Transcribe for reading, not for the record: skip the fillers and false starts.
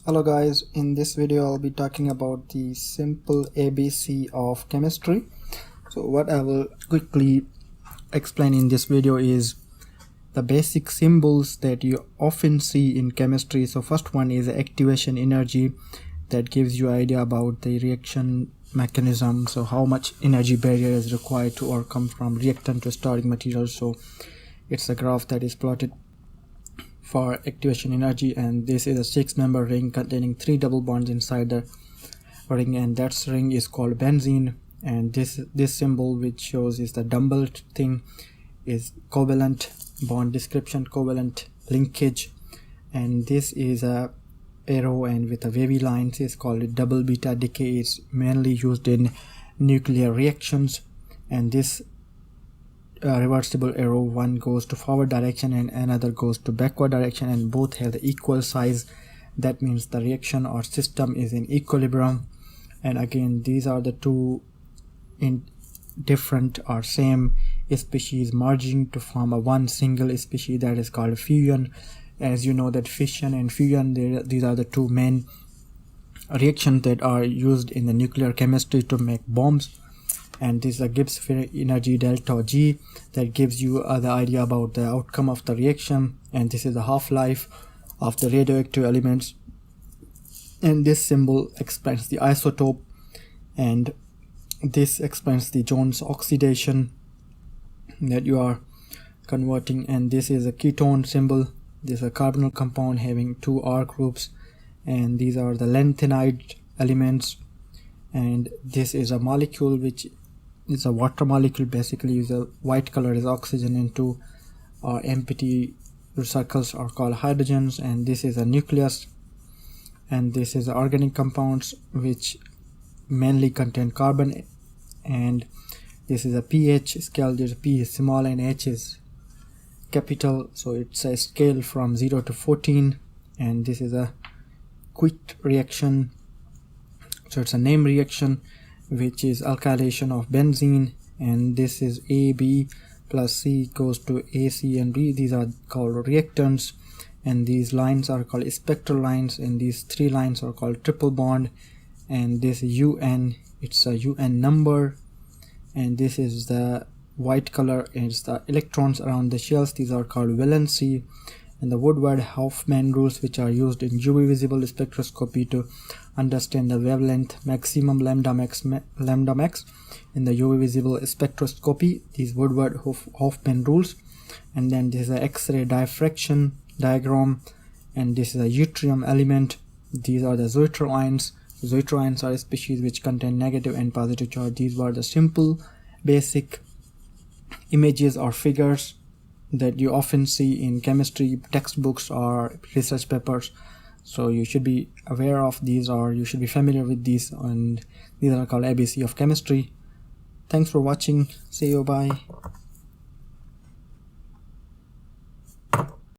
Hello guys, in this video I'll be talking about the simple ABC of chemistry. So what I will quickly explain in this video is the basic symbols that you often see in chemistry. So first one is activation energy, that gives you idea about the reaction mechanism, so how much energy barrier is required to overcome from reactant to starting material. So it's a graph that is plotted for activation energy, and this is a 6-member ring containing 3 double bonds inside the ring, and that ring is called benzene. And this symbol which shows is the dumbbell thing is covalent bond description, covalent linkage, and this is a arrow and with a wavy lines is called double beta decay. It's mainly used in nuclear reactions, and this reversible arrow, one goes to forward direction and another goes to backward direction, and both have the equal size. That means the reaction or system is in equilibrium. And again, these are the two in different or same species merging to form a one single species, that is called fusion. As you know that fission and fusion, these are the two main reactions that are used in the nuclear chemistry to make bombs. And this is a Gibbs energy delta G that gives you the idea about the outcome of the reaction. And this is the half-life of the radioactive elements, and this symbol explains the isotope, and this explains the Jones oxidation that you are converting. And this is a ketone symbol. This is a carbonyl compound having 2 R groups, and these are the lanthanide elements. And this is a molecule which is a water molecule. Basically is a white color is oxygen, and 2 empty circles are called hydrogens. And this is a nucleus, and this is organic compounds which mainly contain carbon. And this is a pH scale. There's P is small and H is capital, so it's a scale from 0 to 14. And this is a quick reaction, so it's a name reaction which is alkylation of benzene. And this is AB plus C goes to A, C and B. These are called reactants, and these lines are called spectral lines, and these 3 lines are called triple bond. And this UN, it's a UN number, and this is the white color, it's the electrons around the shells. These are called Valency. And the Woodward Hoffmann rules, which are used in UV visible spectroscopy to understand the wavelength maximum lambda max in the UV visible spectroscopy, these Woodward Hoffmann rules. And then this is a X-ray diffraction diagram, and this is a yttrium element. These are the Zwitterlons. Zwitterlons are species which contain negative and positive charge. These were the simple basic images or figures that you often see in chemistry textbooks or research papers. So you should be aware of these, or you should be familiar with these, and these are called ABC of chemistry. Thanks for watching. See you. Bye.